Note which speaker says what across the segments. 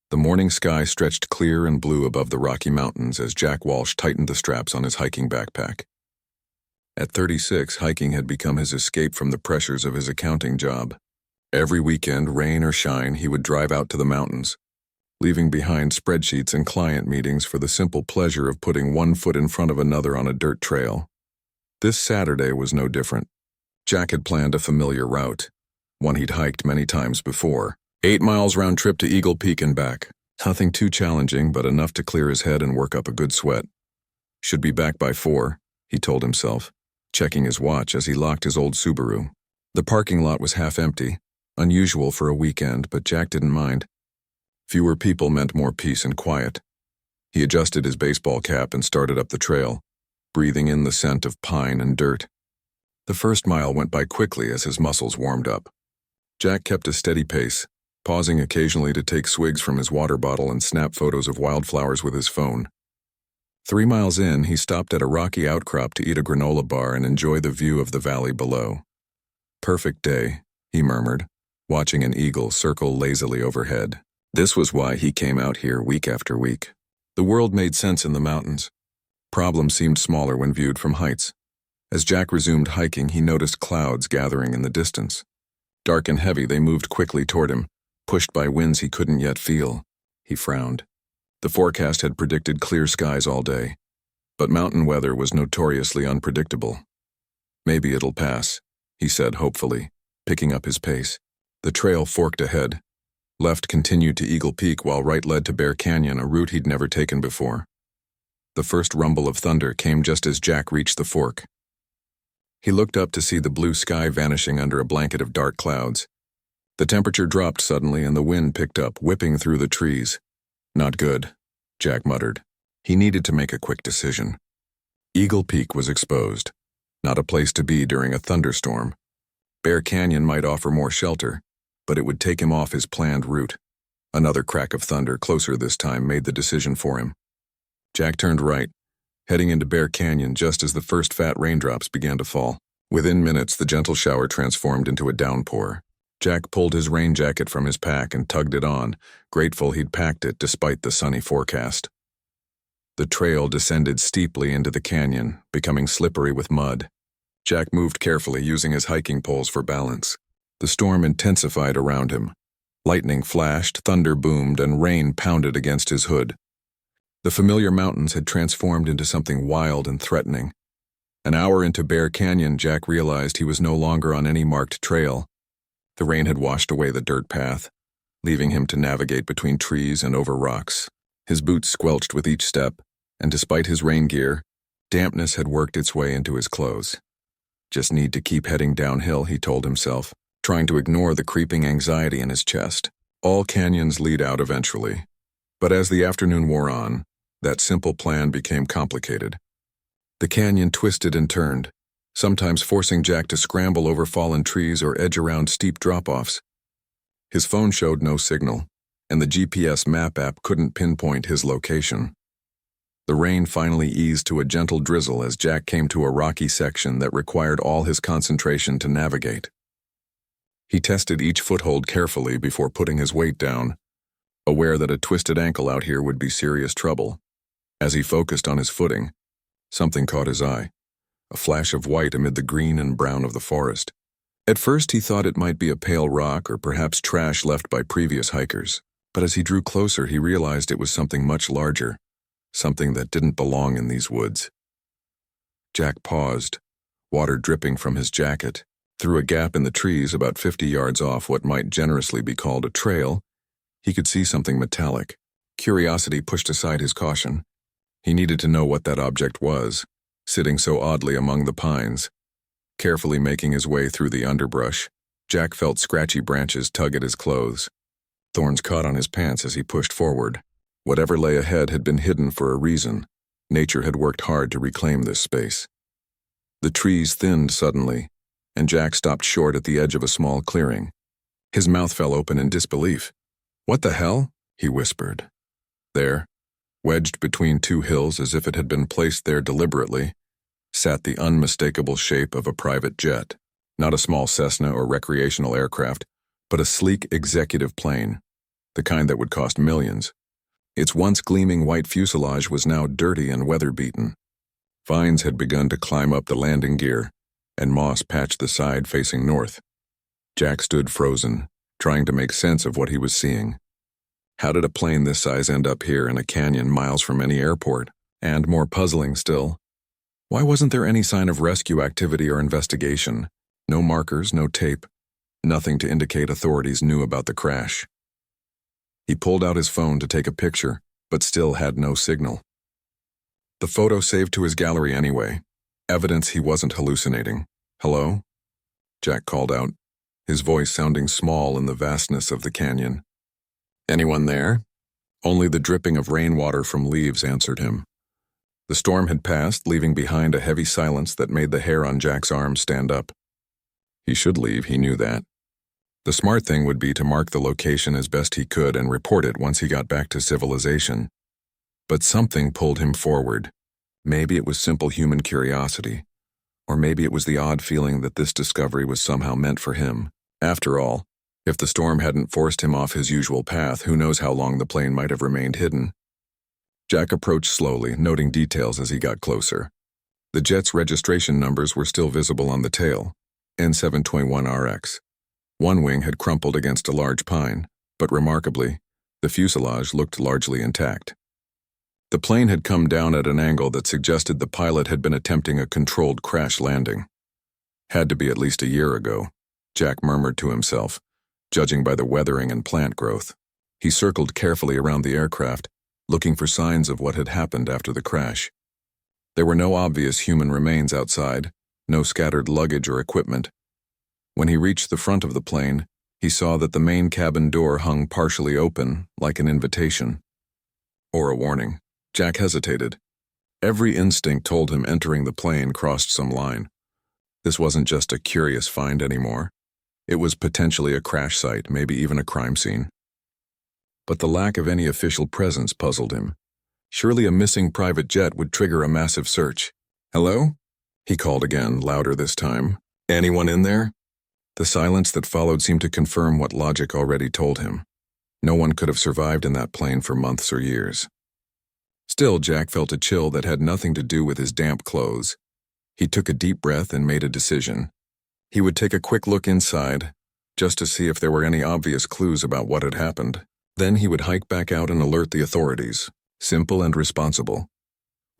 Speaker 1: The morning sky stretched clear and blue above the Rocky Mountains as Jack Walsh tightened the straps on his hiking backpack. At 36, hiking had become his escape from the pressures of his accounting job. Every weekend, rain or shine, he would drive out to the mountains, leaving behind spreadsheets and client meetings for the simple pleasure of putting one foot in front of another on a dirt trail. This Saturday was no different. Jack had planned a familiar route, one he'd hiked many times before. 8 miles round trip to Eagle Peak and back. Nothing too challenging, but enough to clear his head and work up a good sweat. Should be back by 4, he told himself, checking his watch as he locked his old Subaru. The parking lot was half empty, unusual for a weekend, but Jack didn't mind. Fewer people meant more peace and quiet. He adjusted his baseball cap and started up the trail, breathing in the scent of pine and dirt. The first mile went by quickly as his muscles warmed up. Jack kept a steady pace, pausing occasionally to take swigs from his water bottle and snap photos of wildflowers with his phone. 3 miles in, he stopped at a rocky outcrop to eat a granola bar and enjoy the view of the valley below. Perfect day, he murmured, watching an eagle circle lazily overhead. This was why he came out here week after week. The world made sense in the mountains. Problems seemed smaller when viewed from heights. As Jack resumed hiking, he noticed clouds gathering in the distance. Dark and heavy, they moved quickly toward him, pushed by winds he couldn't yet feel. He frowned. The forecast had predicted clear skies all day, but mountain weather was notoriously unpredictable. Maybe it'll pass, he said hopefully, picking up his pace. The trail forked ahead. Left continued to Eagle Peak while right led to Bear Canyon, a route he'd never taken before. The first rumble of thunder came just as Jack reached the fork. He looked up to see the blue sky vanishing under a blanket of dark clouds. The temperature dropped suddenly and the wind picked up, whipping through the trees. Not good, Jack muttered. He needed to make a quick decision. Eagle Peak was exposed, not a place to be during a thunderstorm. Bear Canyon might offer more shelter, but it would take him off his planned route. Another crack of thunder, closer this time, made the decision for him. Jack turned right, heading into Bear Canyon just as the first fat raindrops began to fall. Within minutes, the gentle shower transformed into a downpour. Jack pulled his rain jacket from his pack and tugged it on, grateful he'd packed it despite the sunny forecast. The trail descended steeply into the canyon, becoming slippery with mud. Jack moved carefully, using his hiking poles for balance. The storm intensified around him. Lightning flashed, thunder boomed, and rain pounded against his hood. The familiar mountains had transformed into something wild and threatening. An hour into Bear Canyon, Jack realized he was no longer on any marked trail. The rain had washed away the dirt path, leaving him to navigate between trees and over rocks. His boots squelched with each step, and despite his rain gear, dampness had worked its way into his clothes. Just need to keep heading downhill, he told himself, trying to ignore the creeping anxiety in his chest. All canyons lead out eventually. But as the afternoon wore on, that simple plan became complicated. The canyon twisted and turned, sometimes forcing Jack to scramble over fallen trees or edge around steep drop-offs. His phone showed no signal, and the GPS map app couldn't pinpoint his location. The rain finally eased to a gentle drizzle as Jack came to a rocky section that required all his concentration to navigate. He tested each foothold carefully before putting his weight down, aware that a twisted ankle out here would be serious trouble. As he focused on his footing, something caught his eye. A flash of white amid the green and brown of the forest. At first he thought it might be a pale rock or perhaps trash left by previous hikers, but as he drew closer he realized it was something much larger, something that didn't belong in these woods. Jack paused, water dripping from his jacket. Through a gap in the trees about 50 yards off what might generously be called a trail, he could see something metallic. Curiosity pushed aside his caution. He needed to know what that object was, sitting so oddly among the pines. Carefully making his way through the underbrush, Jack felt scratchy branches tug at his clothes. Thorns caught on his pants as he pushed forward. Whatever lay ahead had been hidden for a reason. Nature had worked hard to reclaim this space. The trees thinned suddenly, and Jack stopped short at the edge of a small clearing. His mouth fell open in disbelief. "What the hell?" he whispered. There, wedged between two hills as if it had been placed there deliberately, sat the unmistakable shape of a private jet. Not a small Cessna or recreational aircraft, but a sleek executive plane. the kind that would cost millions. Its once gleaming white fuselage was now dirty and weather-beaten. Vines had begun to climb up the landing gear, and moss patched the side facing north. Jack stood frozen, trying to make sense of what he was seeing. How did a plane this size end up here in a canyon miles from any airport? And more puzzling still, why wasn't there any sign of rescue activity or investigation? No markers, no tape, nothing to indicate authorities knew about the crash. He pulled out his phone to take a picture, but still had no signal. The photo saved to his gallery anyway, evidence he wasn't hallucinating. "Hello?" Jack called out, his voice sounding small in the vastness of the canyon. "Anyone there?" Only the dripping of rainwater from leaves answered him. The storm had passed, leaving behind a heavy silence that made the hair on Jack's arms stand up. He should leave, he knew that. The smart thing would be to mark the location as best he could and report it once he got back to civilization. But something pulled him forward. Maybe it was simple human curiosity, or maybe it was the odd feeling that this discovery was somehow meant for him. After all, if the storm hadn't forced him off his usual path, who knows how long the plane might have remained hidden. Jack approached slowly, noting details as he got closer. The jet's registration numbers were still visible on the tail, N721RX. One wing had crumpled against a large pine, but remarkably, the fuselage looked largely intact. The plane had come down at an angle that suggested the pilot had been attempting a controlled crash landing. Had to be at least a year ago, Jack murmured to himself, judging by the weathering and plant growth. He circled carefully around the aircraft, looking for signs of what had happened after the crash. There were no obvious human remains outside, no scattered luggage or equipment. When he reached the front of the plane, he saw that the main cabin door hung partially open, like an invitation. Or a warning. Jack hesitated. Every instinct told him entering the plane crossed some line. This wasn't just a curious find anymore. It was potentially a crash site, maybe even a crime scene. But the lack of any official presence puzzled him. Surely a missing private jet would trigger a massive search. "Hello?" he called again, louder this time. "Anyone in there?" The silence that followed seemed to confirm what logic already told him. No one could have survived in that plane for months or years. Still, Jack felt a chill that had nothing to do with his damp clothes. He took a deep breath and made a decision. He would take a quick look inside, just to see if there were any obvious clues about what had happened. Then he would hike back out and alert the authorities, simple and responsible.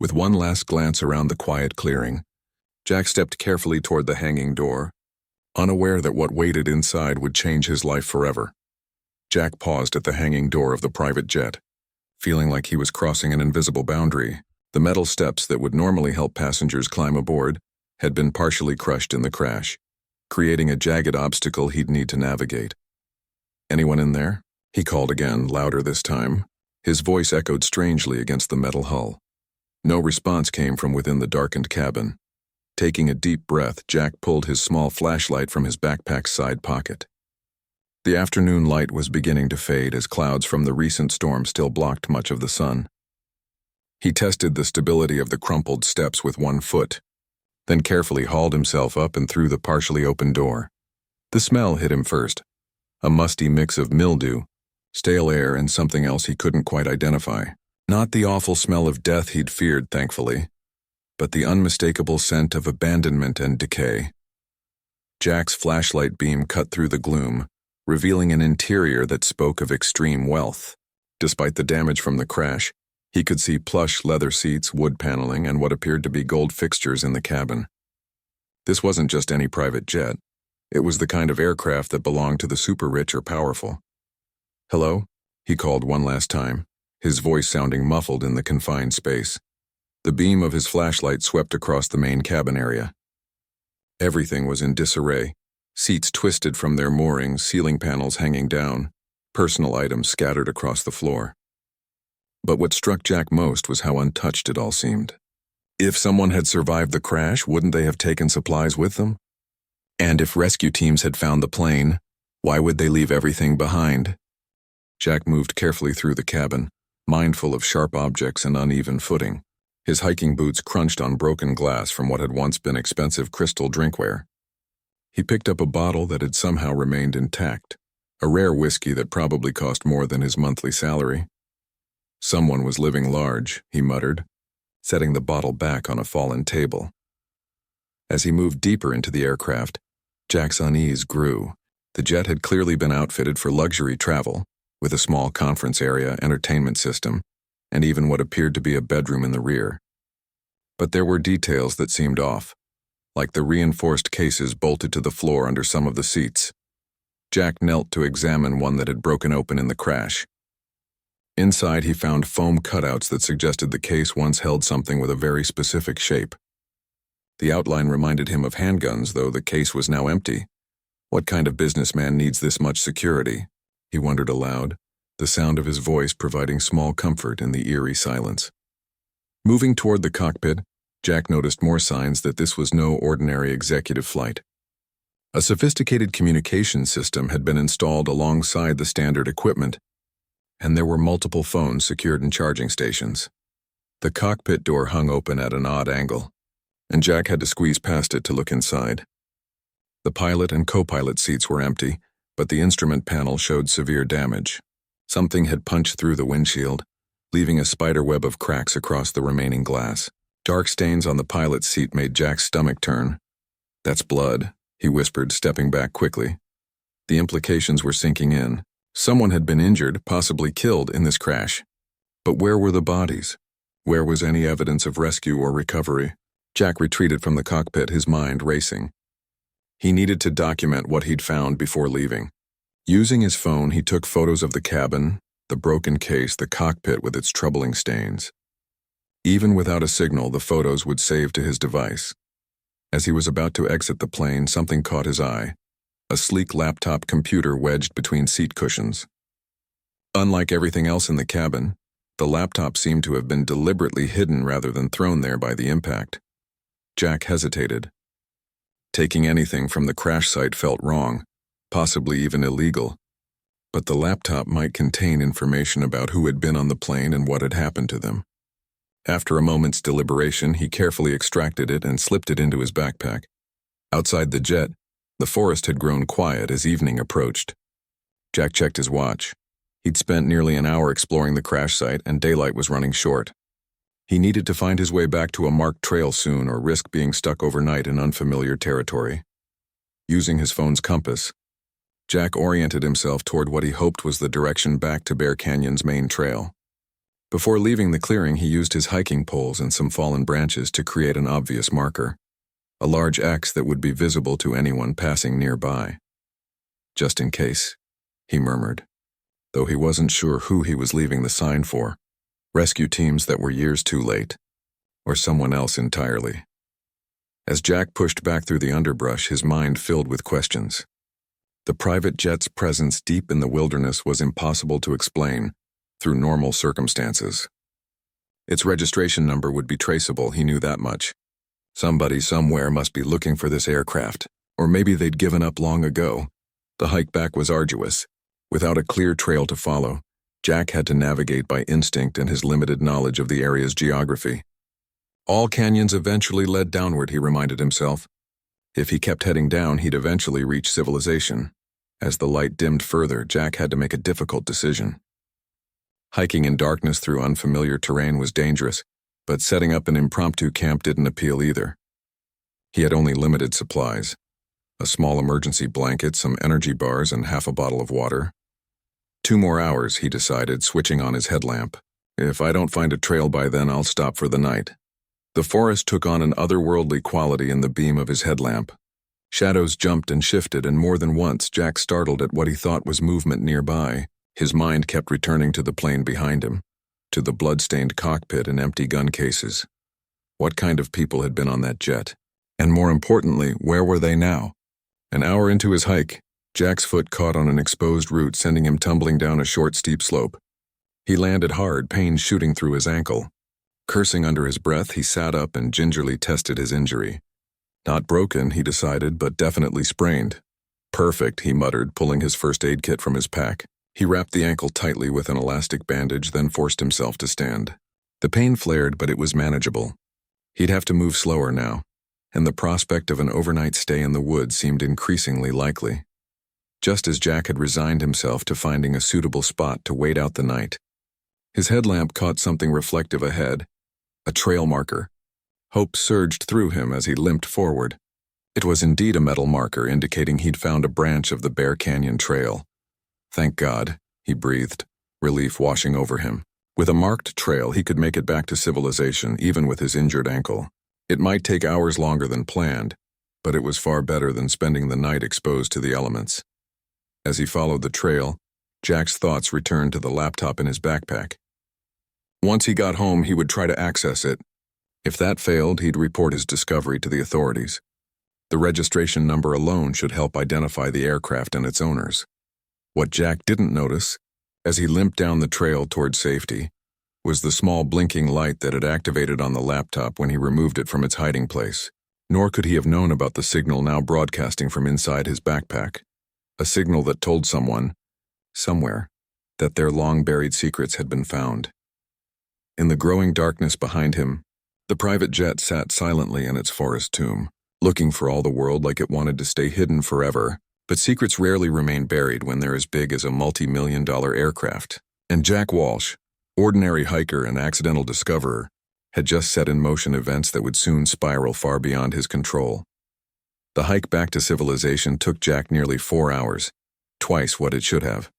Speaker 1: With one last glance around the quiet clearing, Jack stepped carefully toward the hanging door, unaware that what waited inside would change his life forever. Jack paused at the hanging door of the private jet, feeling like he was crossing an invisible boundary. The metal steps that would normally help passengers climb aboard had been partially crushed in the crash, creating a jagged obstacle he'd need to navigate. "Anyone in there?" he called again, louder this time. His voice echoed strangely against the metal hull. No response came from within the darkened cabin. Taking a deep breath, Jack pulled his small flashlight from his backpack's side pocket. The afternoon light was beginning to fade as clouds from the recent storm still blocked much of the sun. He tested the stability of the crumpled steps with one foot, then carefully hauled himself up and through the partially open door. The smell hit him first, a musty mix of mildew, stale air, and something else he couldn't quite identify. Not the awful smell of death he'd feared, thankfully, but the unmistakable scent of abandonment and decay. Jack's flashlight beam cut through the gloom, revealing an interior that spoke of extreme wealth. Despite the damage from the crash, he could see plush leather seats, wood paneling, and what appeared to be gold fixtures in the cabin. This wasn't just any private jet. It was the kind of aircraft that belonged to the super-rich or powerful. "Hello?" he called one last time, his voice sounding muffled in the confined space. The beam of his flashlight swept across the main cabin area. Everything was in disarray. Seats twisted from their moorings, ceiling panels hanging down, personal items scattered across the floor. But what struck Jack most was how untouched it all seemed. If someone had survived the crash, wouldn't they have taken supplies with them? And if rescue teams had found the plane, why would they leave everything behind? Jack moved carefully through the cabin, mindful of sharp objects and uneven footing. His hiking boots crunched on broken glass from what had once been expensive crystal drinkware. He picked up a bottle that had somehow remained intact, a rare whiskey that probably cost more than his monthly salary. Someone was living large, he muttered, setting the bottle back on a fallen table. As he moved deeper into the aircraft, Jack's unease grew. The jet had clearly been outfitted for luxury travel, with a small conference area, entertainment system, and even what appeared to be a bedroom in the rear. But there were details that seemed off, like the reinforced cases bolted to the floor under some of the seats. Jack knelt to examine one that had broken open in the crash. Inside, he found foam cutouts that suggested the case once held something with a very specific shape. The outline reminded him of handguns, though the case was now empty. What kind of businessman needs this much security? He wondered aloud, the sound of his voice providing small comfort in the eerie silence. Moving toward the cockpit, Jack noticed more signs that this was no ordinary executive flight. A sophisticated communication system had been installed alongside the standard equipment, and there were multiple phones secured in charging stations. The cockpit door hung open at an odd angle, and Jack had to squeeze past it to look inside. The pilot and co-pilot seats were empty, but the instrument panel showed severe damage. Something had punched through the windshield, leaving a spiderweb of cracks across the remaining glass. Dark stains on the pilot's seat made Jack's stomach turn. "That's blood," he whispered, stepping back quickly. The implications were sinking in. Someone had been injured, possibly killed, in this crash. But where were the bodies? Where was any evidence of rescue or recovery? Jack retreated from the cockpit, his mind racing. He needed to document what he'd found before leaving. Using his phone, he took photos of the cabin, the broken case, the cockpit with its troubling stains. Even without a signal, the photos would save to his device. As he was about to exit the plane, something caught his eye. A sleek laptop computer wedged between seat cushions. Unlike everything else in the cabin, the laptop seemed to have been deliberately hidden rather than thrown there by the impact. Jack hesitated. Taking anything from the crash site felt wrong, possibly even illegal. But the laptop might contain information about who had been on the plane and what had happened to them. After a moment's deliberation, he carefully extracted it and slipped it into his backpack. Outside the jet, the forest had grown quiet as evening approached. Jack checked his watch. He'd spent nearly an hour exploring the crash site, and daylight was running short. He needed to find his way back to a marked trail soon or risk being stuck overnight in unfamiliar territory. Using his phone's compass, Jack oriented himself toward what he hoped was the direction back to Bear Canyon's main trail. Before leaving the clearing, he used his hiking poles and some fallen branches to create an obvious marker, a large X that would be visible to anyone passing nearby. "Just in case," he murmured, though he wasn't sure who he was leaving the sign for. Rescue teams that were years too late, or someone else entirely. As Jack pushed back through the underbrush, his mind filled with questions. The private jet's presence deep in the wilderness was impossible to explain through normal circumstances. Its registration number would be traceable, he knew that much. Somebody somewhere must be looking for this aircraft, or maybe they'd given up long ago. The hike back was arduous. Without a clear trail to follow, Jack had to navigate by instinct and his limited knowledge of the area's geography. All canyons eventually led downward, he reminded himself. If he kept heading down, he'd eventually reach civilization. As the light dimmed further, Jack had to make a difficult decision. Hiking in darkness through unfamiliar terrain was dangerous, but setting up an impromptu camp didn't appeal either. He had only limited supplies: a small emergency blanket, some energy bars, and half a bottle of water. 2 more hours, he decided, switching on his headlamp. If I don't find a trail by then, I'll stop for the night. The forest took on an otherworldly quality in the beam of his headlamp. Shadows jumped and shifted, and more than once Jack startled at what he thought was movement nearby. His mind kept returning to the plane behind him, to the blood-stained cockpit and empty gun cases. What kind of people had been on that jet? And more importantly, where were they now? An hour into his hike, Jack's foot caught on an exposed root, sending him tumbling down a short, steep slope. He landed hard, pain shooting through his ankle. Cursing under his breath, he sat up and gingerly tested his injury. Not broken, he decided, but definitely sprained. "Perfect," he muttered, pulling his first aid kit from his pack. He wrapped the ankle tightly with an elastic bandage, then forced himself to stand. The pain flared, but it was manageable. He'd have to move slower now, and the prospect of an overnight stay in the woods seemed increasingly likely. just as Jack had resigned himself to finding a suitable spot to wait out the night. His headlamp caught something reflective ahead, a trail marker. Hope surged through him as he limped forward. It was indeed a metal marker indicating he'd found a branch of the Bear Canyon Trail. Thank God, he breathed, relief washing over him. With a marked trail, he could make it back to civilization, even with his injured ankle. It might take hours longer than planned, but it was far better than spending the night exposed to the elements. As he followed the trail, Jack's thoughts returned to the laptop in his backpack. Once he got home, he would try to access it. If that failed, he'd report his discovery to the authorities. The registration number alone should help identify the aircraft and its owners. What Jack didn't notice, as he limped down the trail toward safety, was the small blinking light that had activated on the laptop when he removed it from its hiding place. Nor could he have known about the signal now broadcasting from inside his backpack. A signal that told someone, somewhere, that their long-buried secrets had been found. In the growing darkness behind him, the private jet sat silently in its forest tomb, looking for all the world like it wanted to stay hidden forever. But secrets rarely remain buried when they're as big as a multi-million-dollar aircraft. And Jack Walsh, ordinary hiker and accidental discoverer, had just set in motion events that would soon spiral far beyond his control. The hike back to civilization took Jack nearly 4 hours, twice what it should have.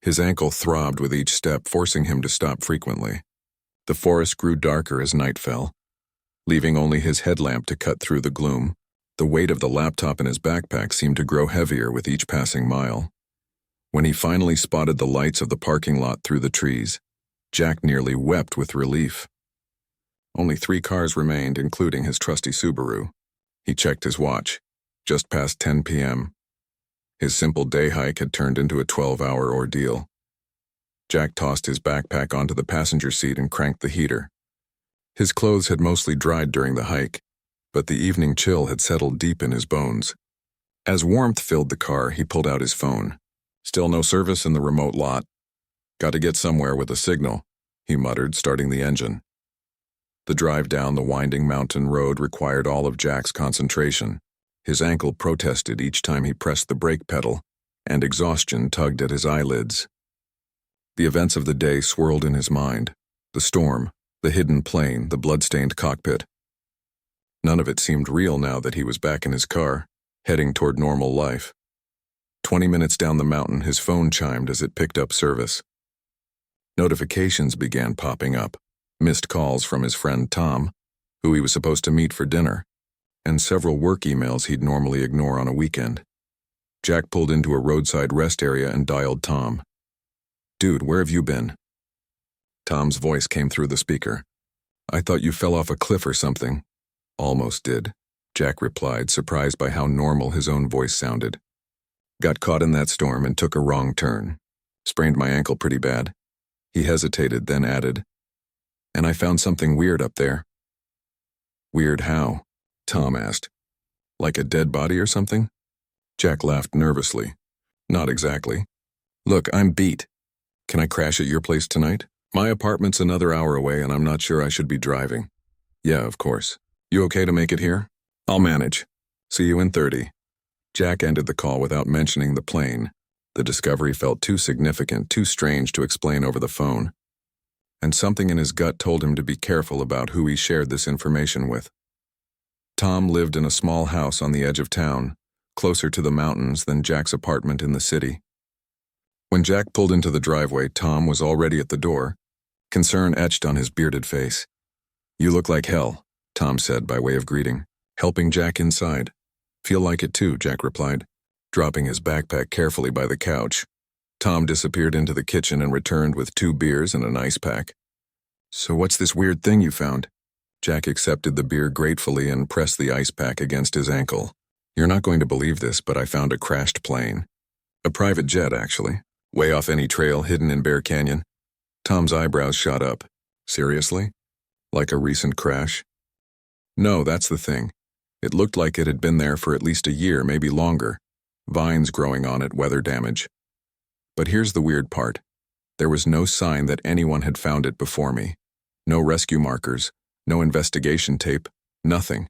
Speaker 1: His ankle throbbed with each step, forcing him to stop frequently. The forest grew darker as night fell, leaving only his headlamp to cut through the gloom. The weight of the laptop in his backpack seemed to grow heavier with each passing mile. When he finally spotted the lights of the parking lot through the trees, Jack nearly wept with relief. Only 3 cars remained, including his trusty Subaru. He checked his watch. Just past 10 p.m. His simple day hike had turned into a 12-hour ordeal. Jack tossed his backpack onto the passenger seat and cranked the heater. His clothes had mostly dried during the hike, but the evening chill had settled deep in his bones. As warmth filled the car, he pulled out his phone. Still no service in the remote lot. Got to get somewhere with a signal, he muttered, starting the engine. The drive down the winding mountain road required all of Jack's concentration. His ankle protested each time he pressed the brake pedal, and exhaustion tugged at his eyelids. The events of the day swirled in his mind. The storm, the hidden plane, the blood-stained cockpit. None of it seemed real now that he was back in his car, heading toward normal life. 20 minutes down the mountain, his phone chimed as it picked up service. Notifications began popping up, missed calls from his friend Tom, who he was supposed to meet for dinner, and several work emails he'd normally ignore on a weekend. Jack pulled into a roadside rest area and dialed Tom. "Dude, where have you been?" Tom's voice came through the speaker. "I thought you fell off a cliff or something." "Almost did," Jack replied, surprised by how normal his own voice sounded. "Got caught in that storm and took a wrong turn. Sprained my ankle pretty bad." He hesitated, then added, "And I found something weird up there." "Weird how?" Tom asked. "Like a dead body or something?" Jack laughed nervously. "Not exactly. Look, I'm beat. Can I crash at your place tonight? My apartment's another hour away and I'm not sure I should be driving." "Yeah, of course. You okay to make it here?" "I'll manage. See you in 30. Jack ended the call without mentioning the plane. The discovery felt too significant, too strange to explain over the phone. And something in his gut told him to be careful about who he shared this information with. Tom lived in a small house on the edge of town, closer to the mountains than Jack's apartment in the city. When Jack pulled into the driveway, Tom was already at the door, concern etched on his bearded face. "You look like hell," Tom said by way of greeting, helping Jack inside. "Feel like it too," Jack replied, dropping his backpack carefully by the couch. Tom disappeared into the kitchen and returned with 2 beers and an ice pack. "So what's this weird thing you found?" Jack accepted the beer gratefully and pressed the ice pack against his ankle. "You're not going to believe this, but I found a crashed plane. A private jet, actually, way off any trail hidden in Bear Canyon." Tom's eyebrows shot up. "Seriously? Like a recent crash?" "No, that's the thing. It looked like it had been there for at least a year, maybe longer. Vines growing on it, weather damage. But here's the weird part. There was no sign that anyone had found it before me. No rescue markers, no investigation tape, nothing."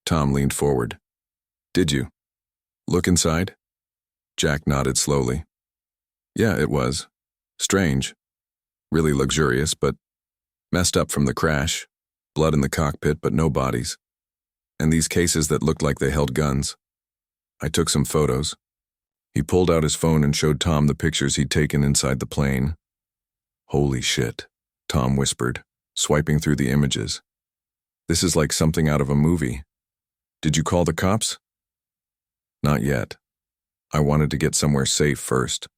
Speaker 1: Tom leaned forward. "Did you look inside?" Jack nodded slowly. Yeah, it was. Strange. Really luxurious, but messed up from the crash. Blood in the cockpit, but no bodies. And these cases that looked like they held guns. I took some photos. He pulled out his phone and showed Tom the pictures he'd taken inside the plane. Holy shit, Tom whispered, swiping through the images. This is like something out of a movie. Did you call the cops? Not yet. I wanted to get somewhere safe first.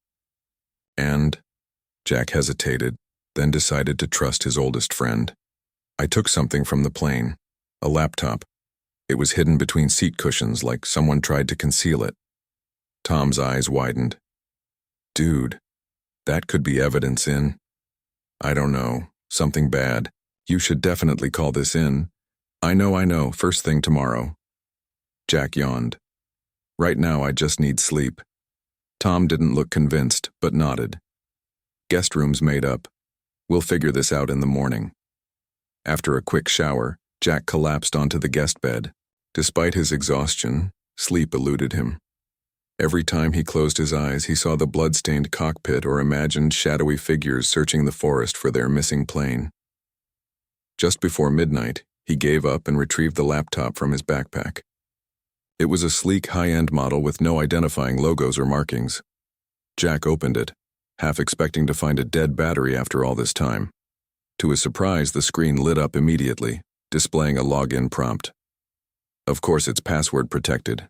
Speaker 1: And? Jack hesitated, then decided to trust his oldest friend. I took something from the plane, a laptop. It was hidden between seat cushions like someone tried to conceal it. Tom's eyes widened. Dude, that could be evidence in... I don't know, something bad. You should definitely call this in. I know, first thing tomorrow. Jack yawned. Right now I just need sleep. Tom didn't look convinced, but nodded. Guest room's made up. We'll figure this out in the morning. After a quick shower, Jack collapsed onto the guest bed. Despite his exhaustion, sleep eluded him. Every time he closed his eyes, he saw the blood-stained cockpit or imagined shadowy figures searching the forest for their missing plane. Just before midnight, he gave up and retrieved the laptop from his backpack. It was a sleek, high-end model with no identifying logos or markings. Jack opened it, half expecting to find a dead battery after all this time. To his surprise, the screen lit up immediately, displaying a login prompt. Of course it's password protected,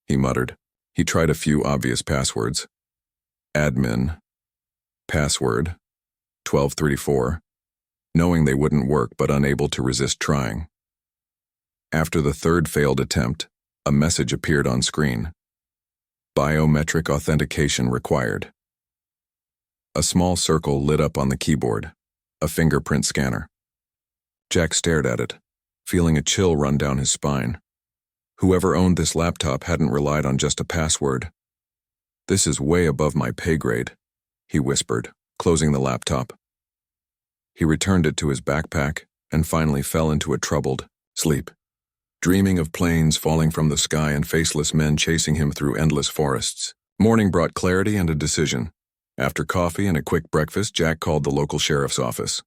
Speaker 1: he muttered. He tried a few obvious passwords. Admin. Password. 1234. Knowing they wouldn't work but unable to resist trying. After the third failed attempt, a message appeared on screen. Biometric authentication required. A small circle lit up on the keyboard, a fingerprint scanner. Jack stared at it, feeling a chill run down his spine. Whoever owned this laptop hadn't relied on just a password. This is way above my pay grade, he whispered, closing the laptop. He returned it to his backpack and finally fell into a troubled sleep, dreaming of planes falling from the sky and faceless men chasing him through endless forests. Morning brought clarity and a decision. After coffee and a quick breakfast, Jack called the local sheriff's office.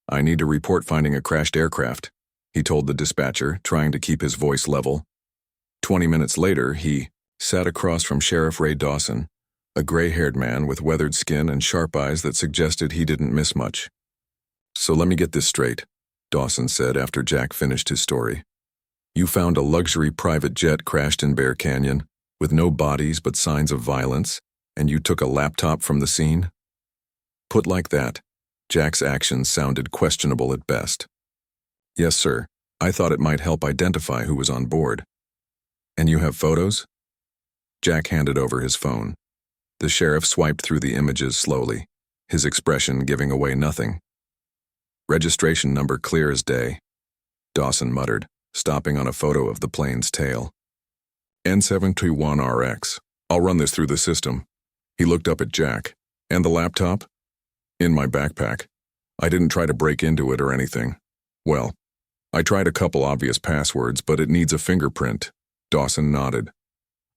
Speaker 1: I need to report finding a crashed aircraft, he told the dispatcher, trying to keep his voice level. 20 minutes later, he sat across from Sheriff Ray Dawson, a gray-haired man with weathered skin and sharp eyes that suggested he didn't miss much. So let me get this straight, Dawson said after Jack finished his story. You found a luxury private jet crashed in Bear Canyon, with no bodies but signs of violence, and you took a laptop from the scene? Put like that, Jack's actions sounded questionable at best. Yes, sir. I thought it might help identify who was on board. And you have photos? Jack handed over his phone. The sheriff swiped through the images slowly, his expression giving away nothing. Registration number clear as day, Dawson muttered, stopping on a photo of the plane's tail. N721RX. I'll run this through the system. He looked up at Jack. And the laptop? In my backpack. I didn't try to break into it or anything. Well, I tried a couple obvious passwords, but it needs a fingerprint. Dawson nodded.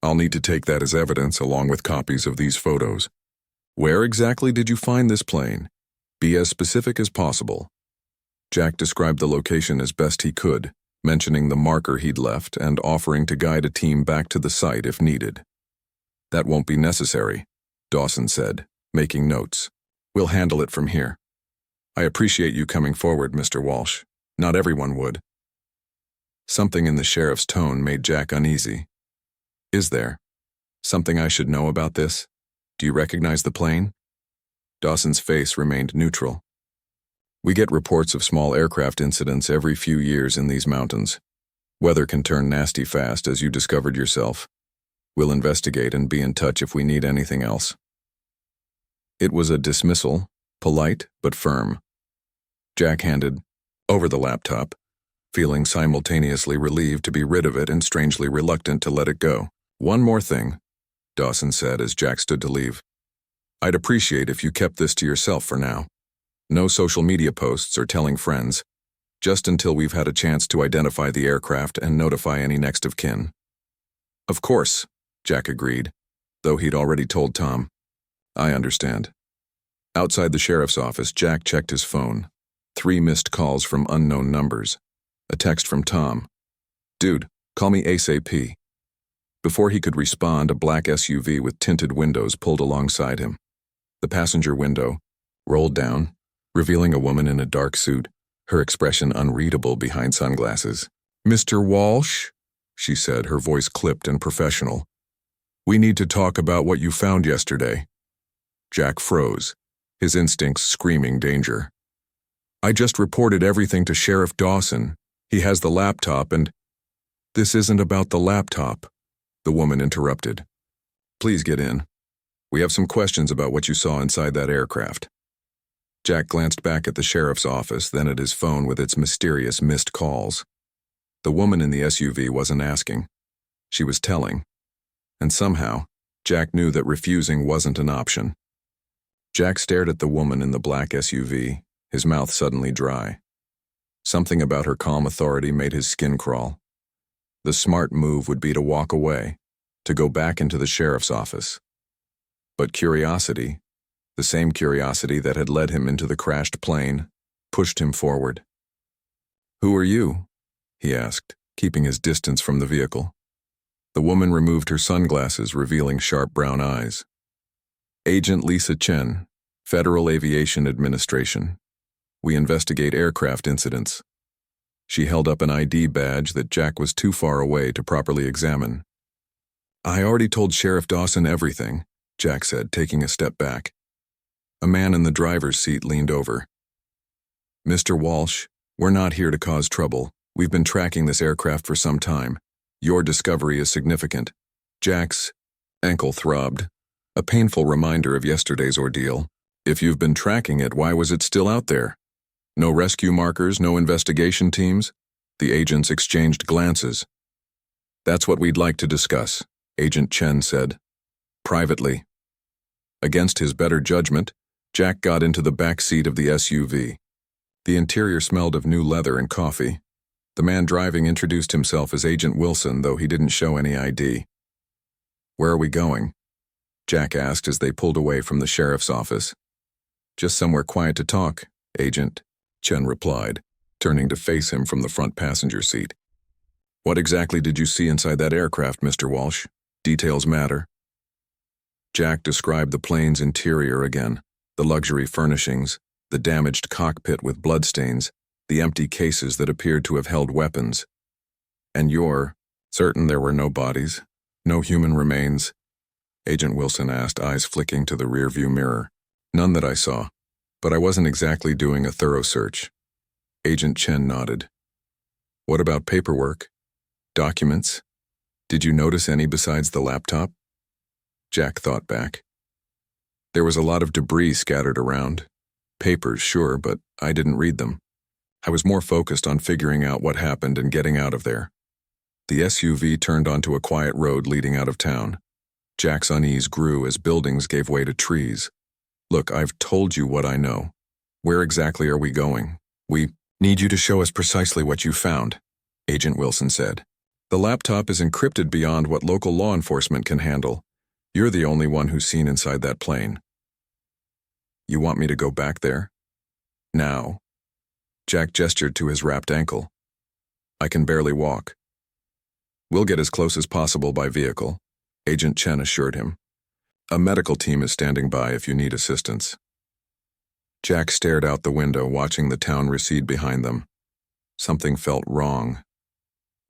Speaker 1: I'll need to take that as evidence along with copies of these photos. Where exactly did you find this plane? Be as specific as possible. Jack described the location as best he could, mentioning the marker he'd left and offering to guide a team back to the site if needed. That won't be necessary, Dawson said, making notes. We'll handle it from here. I appreciate you coming forward, Mr. Walsh. Not everyone would. Something in the sheriff's tone made Jack uneasy. Is there something I should know about this? Do you recognize the plane? Dawson's face remained neutral. We get reports of small aircraft incidents every few years in these mountains. Weather can turn nasty fast, as you discovered yourself. We'll investigate and be in touch if we need anything else. It was a dismissal, polite but firm. Jack handed over the laptop, feeling simultaneously relieved to be rid of it and strangely reluctant to let it go. One more thing, Dawson said as Jack stood to leave. I'd appreciate if you kept this to yourself for now. No social media posts or telling friends, just until we've had a chance to identify the aircraft and notify any next of kin. Of course, Jack agreed, though he'd already told Tom. I understand. Outside the sheriff's office, Jack checked his phone. 3 missed calls from unknown numbers. A text from Tom. Dude, call me ASAP. Before he could respond, a black SUV with tinted windows pulled alongside him. The passenger window rolled down, revealing a woman in a dark suit, her expression unreadable behind sunglasses. Mr. Walsh, she said, her voice clipped and professional. We need to talk about what you found yesterday. Jack froze, his instincts screaming danger. I just reported everything to Sheriff Dawson. He has the laptop and… This isn't about the laptop, the woman interrupted. Please get in. We have some questions about what you saw inside that aircraft. Jack glanced back at the sheriff's office, then at his phone with its mysterious missed calls. The woman in the SUV wasn't asking. She was telling. And somehow, Jack knew that refusing wasn't an option. Jack stared at the woman in the black SUV, his mouth suddenly dry. Something about her calm authority made his skin crawl. The smart move would be to walk away, to go back into the sheriff's office. But curiosity, the same curiosity that had led him into the crashed plane, pushed him forward. Who are you? He asked, keeping his distance from the vehicle. The woman removed her sunglasses, revealing sharp brown eyes. Agent Lisa Chen, Federal Aviation Administration. We investigate aircraft incidents. She held up an ID badge that Jack was too far away to properly examine. I already told Sheriff Dawson everything, Jack said, taking a step back. A man in the driver's seat leaned over. Mr. Walsh, we're not here to cause trouble. We've been tracking this aircraft for some time. Your discovery is significant. Jack's ankle throbbed, a painful reminder of yesterday's ordeal. If you've been tracking it, why was it still out there? No rescue markers, no investigation teams? The agents exchanged glances. That's what we'd like to discuss, Agent Chen said. Privately. Against his better judgment, Jack got into the back seat of the SUV. The interior smelled of new leather and coffee. The man driving introduced himself as Agent Wilson, though he didn't show any ID. Where are we going? Jack asked as they pulled away from the sheriff's office. Just somewhere quiet to talk, Agent, Chen replied, turning to face him from the front passenger seat. What exactly did you see inside that aircraft, Mr. Walsh? Details matter. Jack described the plane's interior again, the luxury furnishings, the damaged cockpit with bloodstains, the empty cases that appeared to have held weapons. And you're certain there were no bodies, no human remains? Agent Wilson asked, eyes flicking to the rearview mirror. None that I saw, but I wasn't exactly doing a thorough search. Agent Chen nodded. What about paperwork? Documents? Did you notice any besides the laptop? Jack thought back. There was a lot of debris scattered around. Papers, sure, but I didn't read them. I was more focused on figuring out what happened and getting out of there. The SUV turned onto a quiet road leading out of town. Jack's unease grew as buildings gave way to trees. Look, I've told you what I know. Where exactly are we going? We need you to show us precisely what you found, Agent Wilson said. The laptop is encrypted beyond what local law enforcement can handle. You're the only one who's seen inside that plane. You want me to go back there? Now. Jack gestured to his wrapped ankle. I can barely walk. We'll get as close as possible by vehicle, Agent Chen assured him. A medical team is standing by if you need assistance. Jack stared out the window, watching the town recede behind them. Something felt wrong.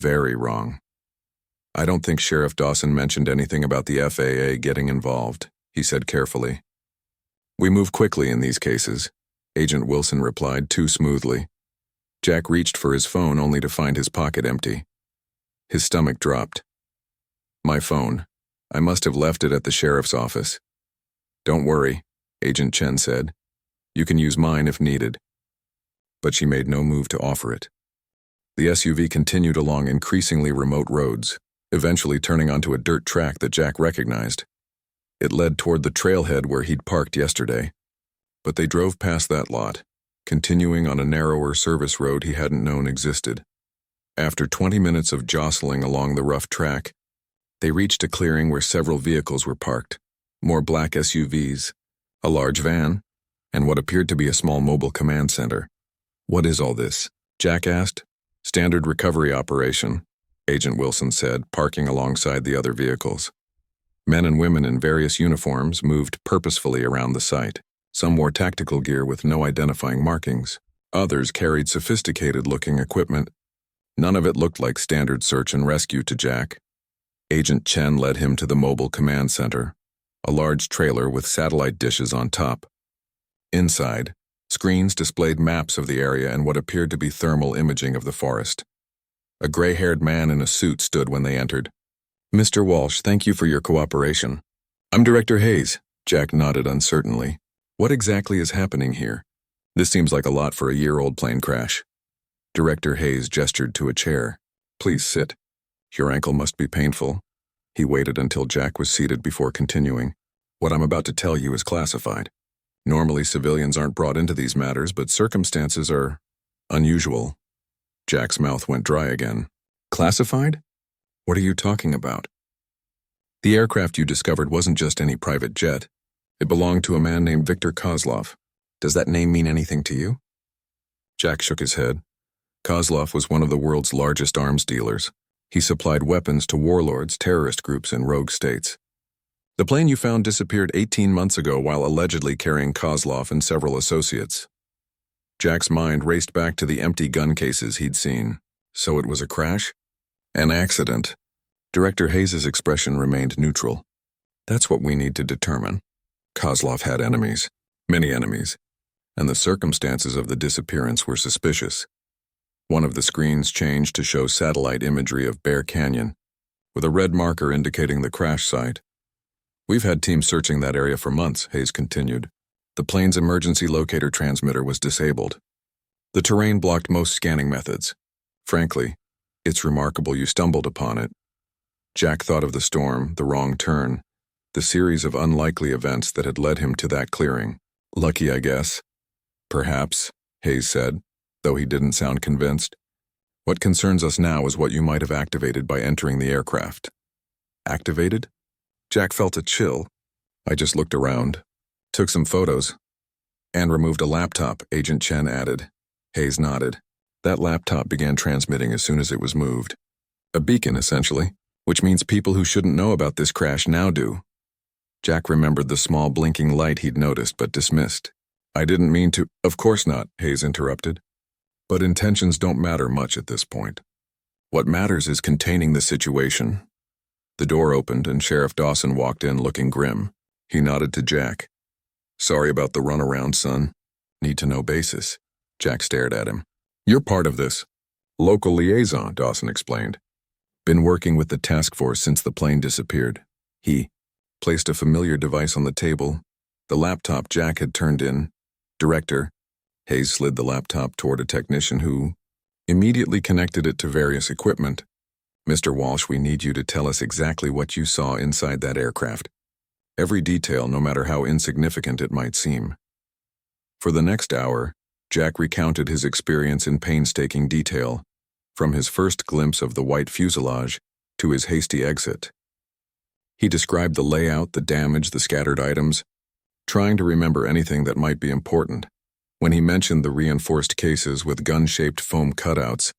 Speaker 1: Very wrong. I don't think Sheriff Dawson mentioned anything about the FAA getting involved, he said carefully. We move quickly in these cases, Agent Wilson replied too smoothly. Jack reached for his phone only to find his pocket empty. His stomach dropped. My phone. I must have left it at the sheriff's office. Don't worry, Agent Chen said. You can use mine if needed. But she made no move to offer it. The SUV continued along increasingly remote roads, eventually turning onto a dirt track that Jack recognized. It led toward the trailhead where he'd parked yesterday. But they drove past that lot, continuing on a narrower service road he hadn't known existed. After 20 minutes of jostling along the rough track, They reached a clearing where several vehicles were parked, more black SUVs, a large van, and what appeared to be a small mobile command center. "What is all this?" Jack asked. "Standard recovery operation," Agent Wilson said, parking alongside the other vehicles. Men and women in various uniforms moved purposefully around the site. Some wore tactical gear with no identifying markings. Others carried sophisticated-looking equipment. None of it looked like standard search and rescue to Jack. Agent Chen led him to the mobile command center, a large trailer with satellite dishes on top. Inside, screens displayed maps of the area and what appeared to be thermal imaging of the forest. A gray-haired man in a suit stood when they entered. "Mr. Walsh, thank you for your cooperation." "I'm Director Hayes," Jack nodded uncertainly. "What exactly is happening here? This seems like a lot for a year-old plane crash." Director Hayes gestured to a chair. "Please sit. Your ankle must be painful." He waited until Jack was seated before continuing. "What I'm about to tell you is classified. Normally civilians aren't brought into these matters, but circumstances are unusual." Jack's mouth went dry again. "Classified? What are you talking about?" "The aircraft you discovered wasn't just any private jet. It belonged to a man named Viktor Kozlov. Does that name mean anything to you?" Jack shook his head. Kozlov was one of the world's largest arms dealers. He supplied weapons to warlords, terrorist groups, and rogue states. "The plane you found disappeared 18 months ago while allegedly carrying Kozlov and several associates." Jack's mind raced back to the empty gun cases he'd seen. So it was a crash? An accident? Director Hayes' expression remained neutral. "That's what we need to determine." Kozlov had enemies, many enemies, and the circumstances of the disappearance were suspicious. One of the screens changed to show satellite imagery of Bear Canyon, with a red marker indicating the crash site. "We've had teams searching that area for months," Hayes continued. "The plane's emergency locator transmitter was disabled. The terrain blocked most scanning methods. Frankly, it's remarkable you stumbled upon it." Jack thought of the storm, the wrong turn, the series of unlikely events that had led him to that clearing. "Lucky, I guess." "Perhaps," Hayes said, though he didn't sound convinced. "What concerns us now is what you might have activated by entering the aircraft." "Activated?" Jack felt a chill. "I just looked around, took some photos, and removed a laptop," Agent Chen added. Hayes nodded. "That laptop began transmitting as soon as it was moved. A beacon, essentially, which means people who shouldn't know about this crash now do." Jack remembered the small blinking light he'd noticed but dismissed. "I didn't mean to—" "Of course not," Hayes interrupted. "But intentions don't matter much at this point. What matters is containing the situation." The door opened and Sheriff Dawson walked in looking grim. He nodded to Jack. "Sorry about the runaround, son. Need-to-know basis." Jack stared at him. "You're part of this." "Local liaison," Dawson explained. "Been working with the task force since the plane disappeared." He placed a familiar device on the table, the laptop Jack had turned in. "Director." Hayes slid the laptop toward a technician who immediately connected it to various equipment. "Mr. Walsh, we need you to tell us exactly what you saw inside that aircraft. Every detail, no matter how insignificant it might seem." For the next hour, Jack recounted his experience in painstaking detail, from his first glimpse of the white fuselage to his hasty exit. He described the layout, the damage, the scattered items, trying to remember anything that might be important. When he mentioned the reinforced cases with gun-shaped foam cutouts,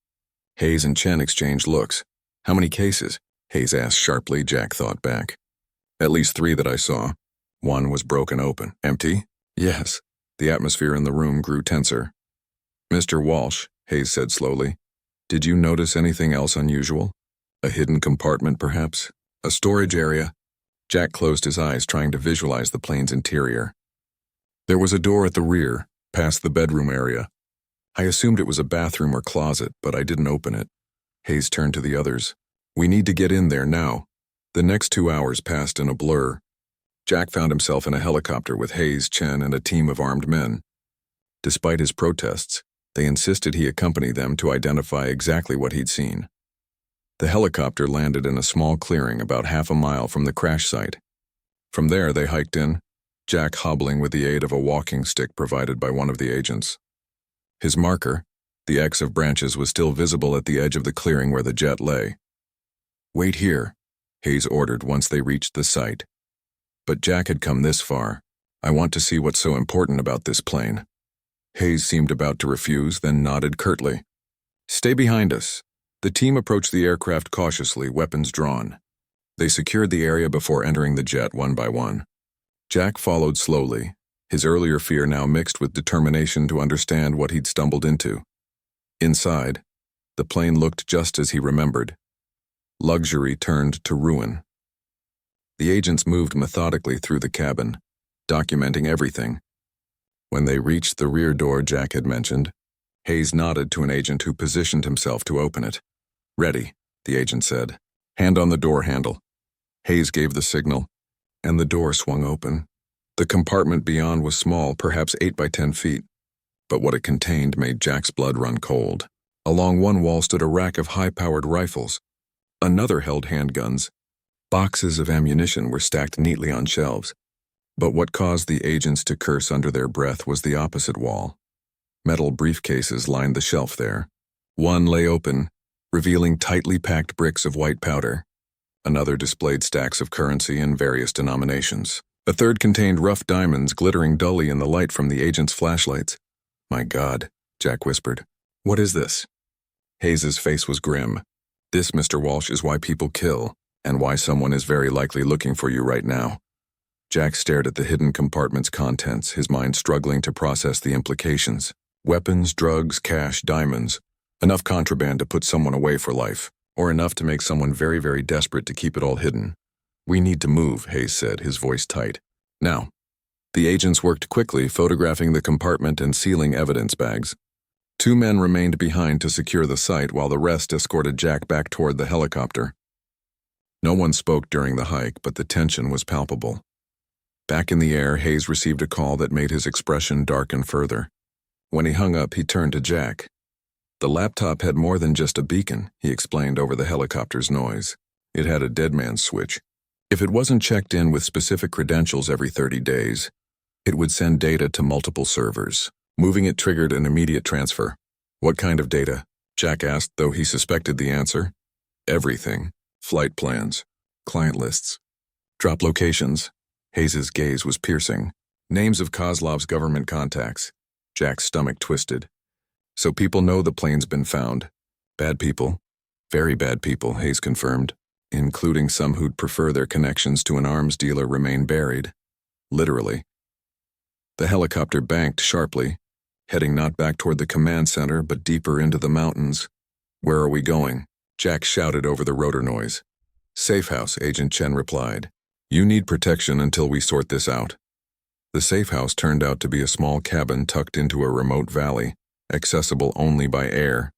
Speaker 1: Hayes and Chen exchanged looks. "How many cases?" Hayes asked sharply. Jack thought back. "At least 3 that I saw. One was broken open." "Empty?" "Yes." The atmosphere in the room grew tenser. "Mr. Walsh," Hayes said slowly, "did you notice anything else unusual? A hidden compartment, perhaps? A storage area?" Jack closed his eyes, trying to visualize the plane's interior. "There was a door at the rear, past the bedroom area. I assumed it was a bathroom or closet, but I didn't open it." Hayes turned to the others. "We need to get in there now." The next 2 hours passed in a blur. Jack found himself in a helicopter with Hayes, Chen, and a team of armed men. Despite his protests, they insisted he accompany them to identify exactly what he'd seen. The helicopter landed in a small clearing about half a mile from the crash site. From there, they hiked in, Jack hobbling with the aid of a walking stick provided by one of the agents. His marker, the X of branches, was still visible at the edge of the clearing where the jet lay. "Wait here," Hayes ordered once they reached the site. But Jack had come this far. I want to see what's so important about this plane. Hayes seemed about to refuse, then nodded curtly. Stay behind us. The team approached the aircraft cautiously, weapons drawn. They secured the area before entering the jet one by one. Jack followed slowly, his earlier fear now mixed with determination to understand what he'd stumbled into. Inside, the plane looked just as he remembered. Luxury turned to ruin. The agents moved methodically through the cabin, documenting everything. When they reached the rear door Jack had mentioned, Hayes nodded to an agent who positioned himself to open it. Ready, the agent said. Hand on the door handle. Hayes gave the signal, and the door swung open. The compartment beyond was small, perhaps 8 by 10 feet, but what it contained made Jack's blood run cold. Along one wall stood a rack of high-powered rifles. Another held handguns. Boxes of ammunition were stacked neatly on shelves. But what caused the agents to curse under their breath was the opposite wall. Metal briefcases lined the shelf there. One lay open, revealing tightly packed bricks of white powder. Another displayed stacks of currency in various denominations. A third contained rough diamonds glittering dully in the light from the agents' flashlights. My God, Jack whispered. What is this? Hayes's face was grim. This, Mr. Walsh, is why people kill, and why someone is very likely looking for you right now. Jack stared at the hidden compartment's contents, his mind struggling to process the implications. Weapons, drugs, cash, diamonds. Enough contraband to put someone away for life, or enough to make someone very, very desperate to keep it all hidden. We need to move, Hayes said, his voice tight. Now. The agents worked quickly, photographing the compartment and sealing evidence bags. 2 men remained behind to secure the site while the rest escorted Jack back toward the helicopter. No one spoke during the hike, but the tension was palpable. Back in the air, Hayes received a call that made his expression darken further. When he hung up, he turned to Jack. The laptop had more than just a beacon, he explained over the helicopter's noise. It had a dead man's switch. If it wasn't checked in with specific credentials every 30 days, it would send data to multiple servers. Moving it triggered an immediate transfer. What kind of data? Jack asked, though he suspected the answer. Everything. Flight plans. Client lists. Drop locations. Hayes's gaze was piercing. Names of Kozlov's government contacts. Jack's stomach twisted. So people know the plane's been found. Bad people. Very bad people, Hayes confirmed, including some who'd prefer their connections to an arms dealer remain buried. Literally. The helicopter banked sharply, heading not back toward the command center, but deeper into the mountains. Where are we going? Jack shouted over the rotor noise. Safe house, Agent Chen replied. You need protection until we sort this out. The safe house turned out to be a small cabin tucked into a remote valley, accessible only by air.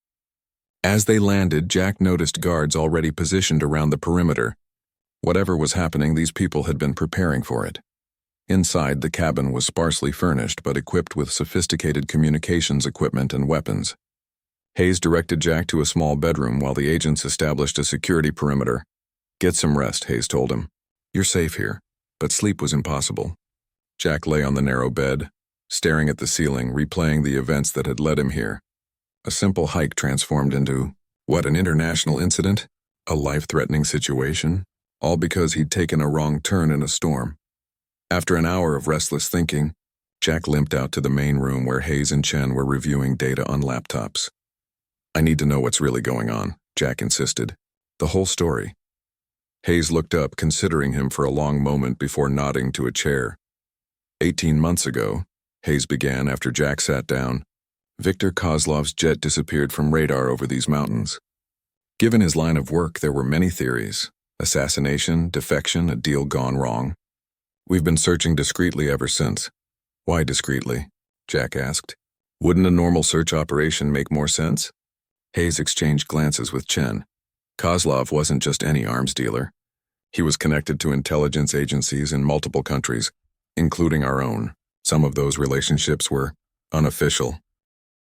Speaker 1: As they landed, Jack noticed guards already positioned around the perimeter. Whatever was happening, these people had been preparing for it. Inside, the cabin was sparsely furnished but equipped with sophisticated communications equipment and weapons. Hayes directed Jack to a small bedroom while the agents established a security perimeter. Get some rest, Hayes told him. You're safe here, but sleep was impossible. Jack lay on the narrow bed, staring at the ceiling, replaying the events that had led him here. A simple hike transformed into, what, an international incident? A life-threatening situation? All because he'd taken a wrong turn in a storm. After an hour of restless thinking, Jack limped out to the main room where Hayes and Chen were reviewing data on laptops. I need to know what's really going on, Jack insisted. The whole story. Hayes looked up, considering him for a long moment before nodding to a chair. 18 months ago, Hayes began after Jack sat down, Viktor Kozlov's jet disappeared from radar over these mountains. Given his line of work, there were many theories. Assassination, defection, a deal gone wrong. We've been searching discreetly ever since. Why discreetly? Jack asked. Wouldn't a normal search operation make more sense? Hayes exchanged glances with Chen. Kozlov wasn't just any arms dealer. He was connected to intelligence agencies in multiple countries, including our own. Some of those relationships were unofficial.